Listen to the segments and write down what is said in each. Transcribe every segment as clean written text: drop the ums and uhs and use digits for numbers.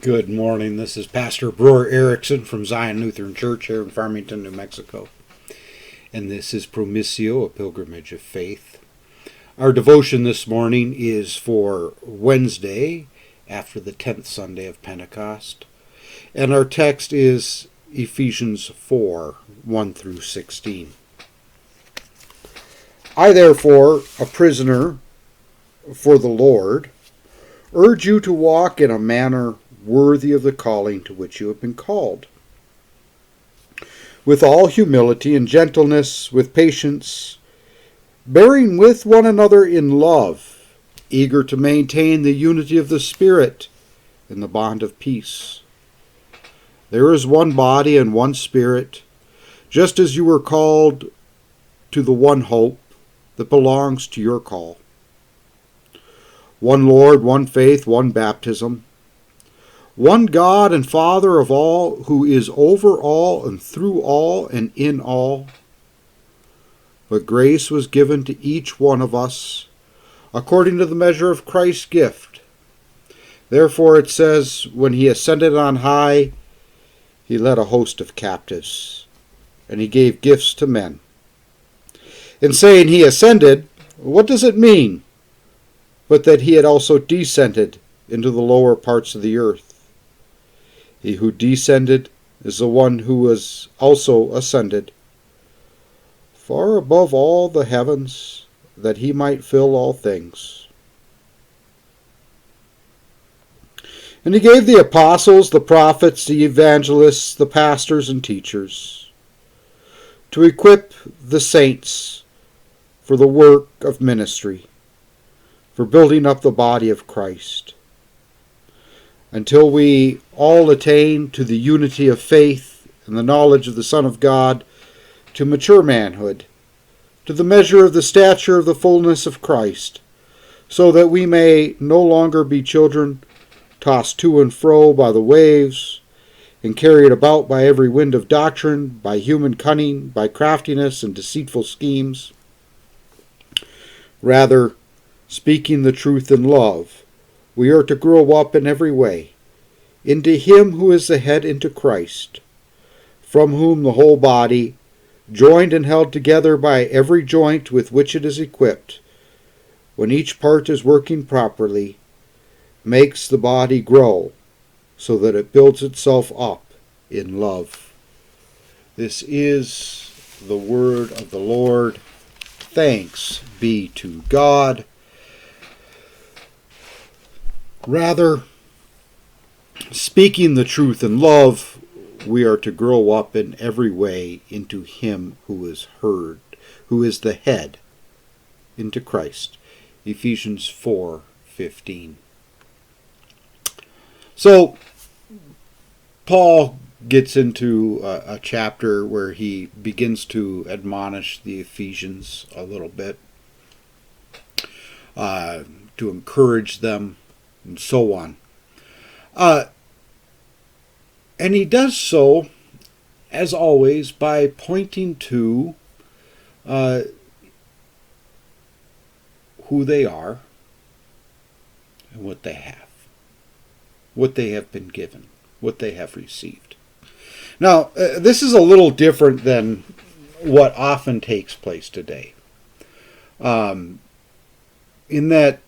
Good morning. This is Pastor Brewer Erickson from Zion Lutheran Church here in Farmington, New Mexico. And this is Promissio, a pilgrimage of faith. Our devotion this morning is for Wednesday, after the 10th Sunday of Pentecost. And our text is Ephesians 4, 1 through 16. I, therefore, a prisoner for the Lord, urge you to walk in a manner worthy of the calling to which you have been called, with all humility and gentleness, with patience, bearing with one another in love, eager to maintain the unity of the Spirit in the bond of peace. There is one body and one Spirit, just as you were called to the one hope that belongs to your call. One Lord, one faith, one baptism, one God and Father of all, who is over all and through all and in all. But grace was given to each one of us according to the measure of Christ's gift. Therefore it says, when he ascended on high, he led a host of captives, and he gave gifts to men. In saying he ascended, what does it mean? But that he had also descended into the lower parts of the earth. He who descended is the one who was also ascended far above all the heavens, that he might fill all things. And he gave the apostles, the prophets, the evangelists, the pastors and teachers, to equip the saints for the work of ministry, for building up the body of Christ, until we all attain to the unity of faith and the knowledge of the Son of God, to mature manhood, to the measure of the stature of the fullness of Christ, so that we may no longer be children, tossed to and fro by the waves, and carried about by every wind of doctrine, by human cunning, by craftiness and deceitful schemes. Rather, speaking the truth in love, we are to grow up in every way into him who is the head, into Christ, from whom the whole body, joined and held together by every joint with which it is equipped, when each part is working properly, makes the body grow so that it builds itself up in love. This is the word of the Lord. Thanks be to God. Rather, speaking the truth in love, we are to grow up in every way into him who is heard, who is the head, into Christ. Ephesians 4:15. So, Paul gets into a chapter where he begins to admonish the Ephesians a little bit, to encourage them, and so on. And he does so, as always, by pointing to who they are and what they have been given, what they have received. Now, this is a little different than what often takes place today, in that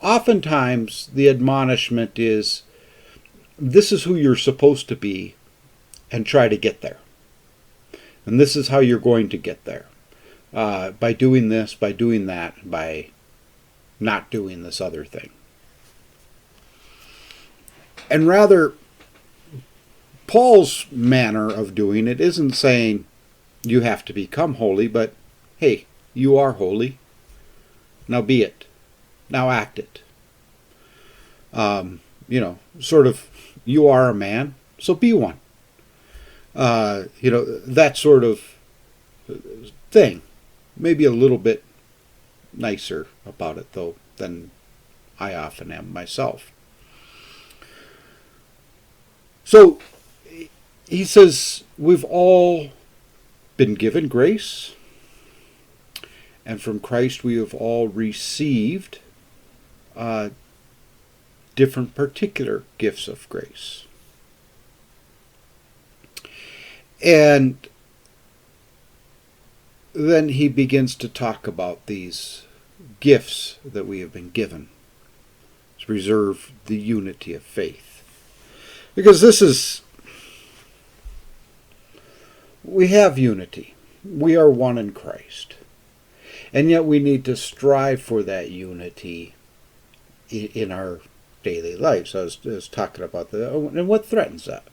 oftentimes the admonishment is, this is who you're supposed to be, and try to get there. And this is how you're going to get there. By doing this, by doing that, by not doing this other thing. And rather, Paul's manner of doing it isn't saying you have to become holy, but hey, you are holy. Now be it. Now act it. Sort of, you are a man, so be one. That sort of thing. Maybe a little bit nicer about it, though, than I often am myself. So, he says, we've all been given grace, and from Christ we have all received different particular gifts of grace. And then he begins to talk about these gifts that we have been given to preserve the unity of faith. Because we have unity. We are one in Christ. And yet we need to strive for that unity in our daily lives. I was talking about that. And what threatens that?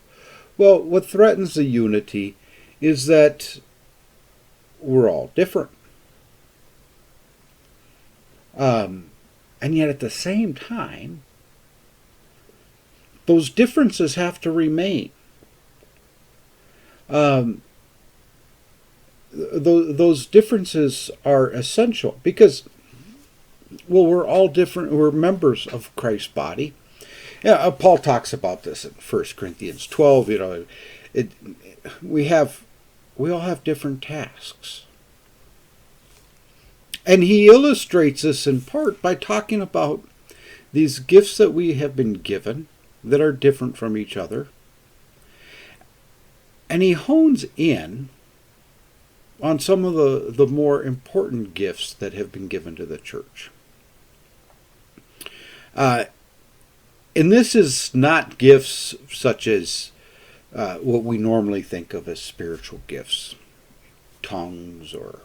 Well, what threatens the unity is that we're all different. And yet at the same time, those differences have to remain. Those differences are essential because, well, we're all different. We're members of Christ's body. Yeah, Paul talks about this in 1 Corinthians 12. We all have different tasks. And he illustrates this in part by talking about these gifts that we have been given that are different from each other. And he hones in on some of the more important gifts that have been given to the church. And this is not gifts such as what we normally think of as spiritual gifts, tongues or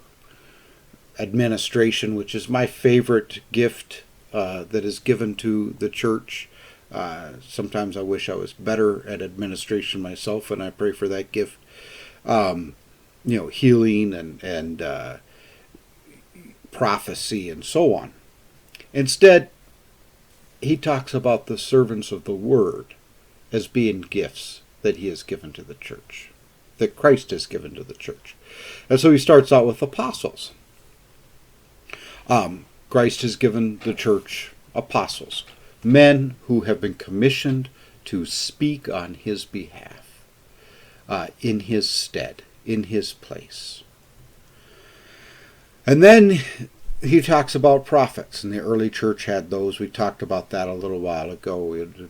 administration, which is my favorite gift that is given to the church. Sometimes I wish I was better at administration myself, and I pray for that gift. Healing and prophecy and so on. Instead, he talks about the servants of the word as being gifts that he has given to the church, that Christ has given to the church. And so he starts out with apostles. Christ has given the church apostles, men who have been commissioned to speak on his behalf, in his stead, in his place. And then he talks about prophets, and the early church had those. We talked about that a little while ago. It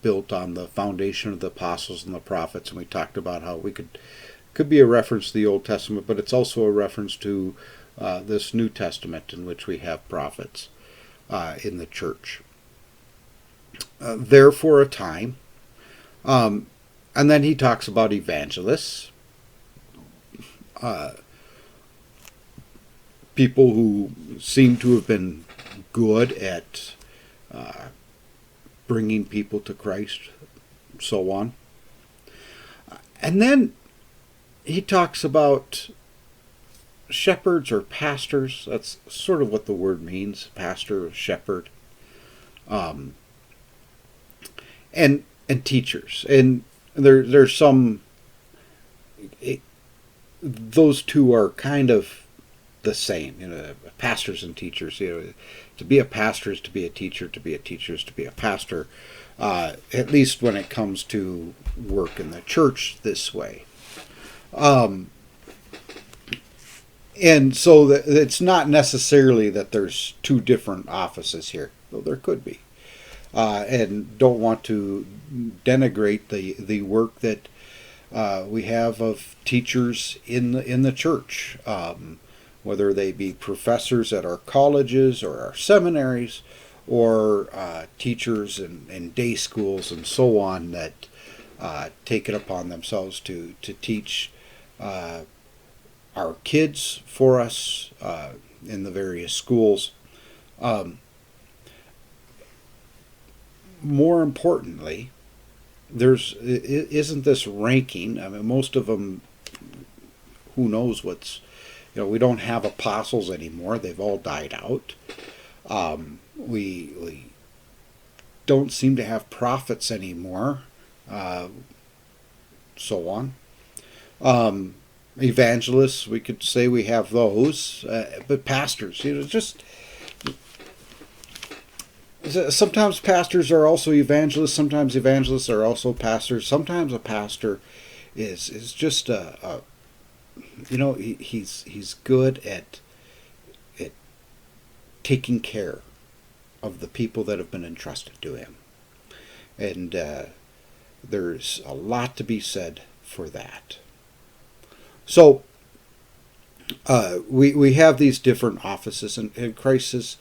built on the foundation of the apostles and the prophets, and we talked about how we could be a reference to the Old Testament, but it's also a reference to this New Testament in which we have prophets in the church. There for a time. And then he talks about evangelists. People who seem to have been good at bringing people to Christ, so on. And then he talks about shepherds or pastors. That's sort of what the word means, pastor, shepherd, and teachers. And there's some. Those two are kind of the same, pastors and teachers. To be a pastor is to be a teacher. To be a teacher is to be a pastor. At least when it comes to work in the church this way. And so it's not necessarily that there's two different offices here, though there could be. And don't want to denigrate the work that we have of teachers in the church, whether they be professors at our colleges or our seminaries, or teachers in day schools and so on that take it upon themselves to teach our kids for us in the various schools. More importantly, isn't this ranking? I mean, most of them, who knows what's, we don't have apostles anymore. They've all died out. We don't seem to have prophets anymore. So on. Evangelists, we could say we have those, but pastors, just sometimes pastors are also evangelists. Sometimes evangelists are also pastors. Sometimes a pastor is just he's good at taking care of the people that have been entrusted to him. And there's a lot to be said for that. So we have these different offices, and Christ says,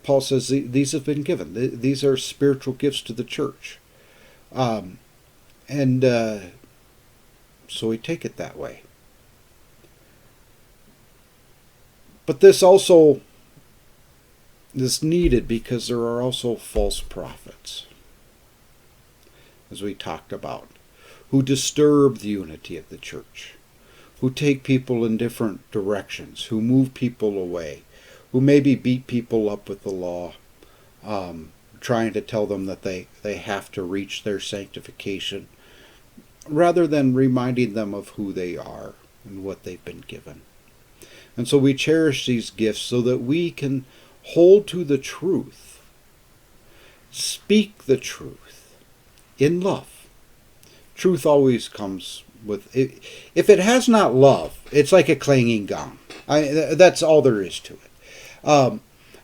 Paul says these have been given. These are spiritual gifts to the church. So we take it that way. But this also is needed because there are also false prophets, as we talked about, who disturb the unity of the church, who take people in different directions, who move people away, who maybe beat people up with the law, trying to tell them that they have to reach their sanctification, rather than reminding them of who they are and what they've been given. And so we cherish these gifts so that we can hold to the truth, speak the truth in love. Truth always comes with, if it has not love, it's like a clanging gong. That's all there is to it.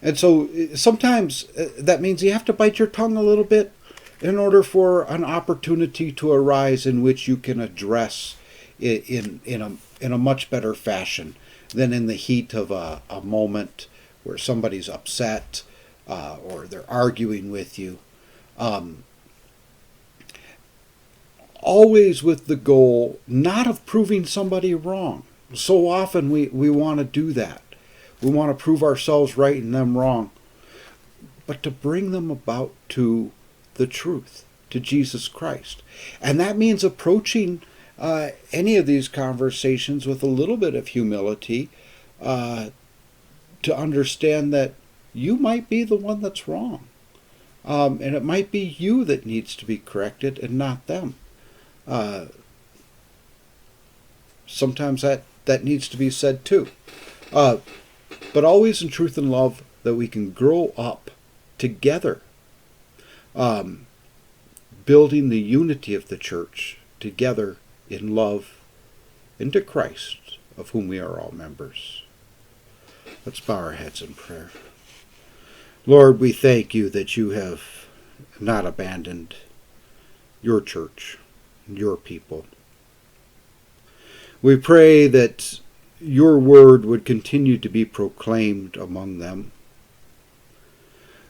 And so sometimes that means you have to bite your tongue a little bit in order for an opportunity to arise in which you can address it in a much better fashion than in the heat of a moment where somebody's upset or they're arguing with you. Always with the goal not of proving somebody wrong. So often we want to do that. We want to prove ourselves right and them wrong. But to bring them about to the truth, to Jesus Christ. And that means approaching any of these conversations with a little bit of humility to understand that you might be the one that's wrong. And it might be you that needs to be corrected and not them. Sometimes that needs to be said too. But always in truth and love, that we can grow up together, building the unity of the church together in love into Christ, of whom we are all members. Let's bow our heads in prayer. Lord, we thank you that you have not abandoned your church, your people. We pray that your word would continue to be proclaimed among them,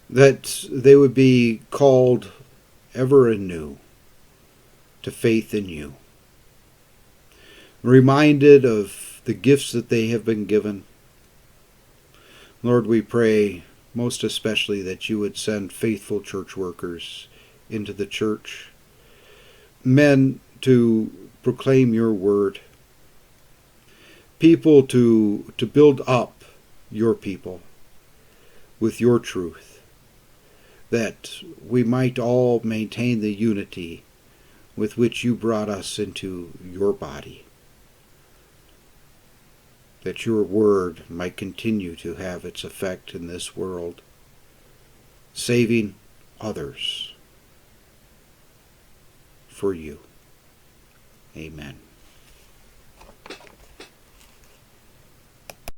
that they would be called ever anew to faith in you, reminded of the gifts that they have been given. Lord, we pray most especially that you would send faithful church workers into the church, men to proclaim your word, people to build up your people with your truth, that we might all maintain the unity with which you brought us into your body, that your word might continue to have its effect in this world, saving others for you. Amen.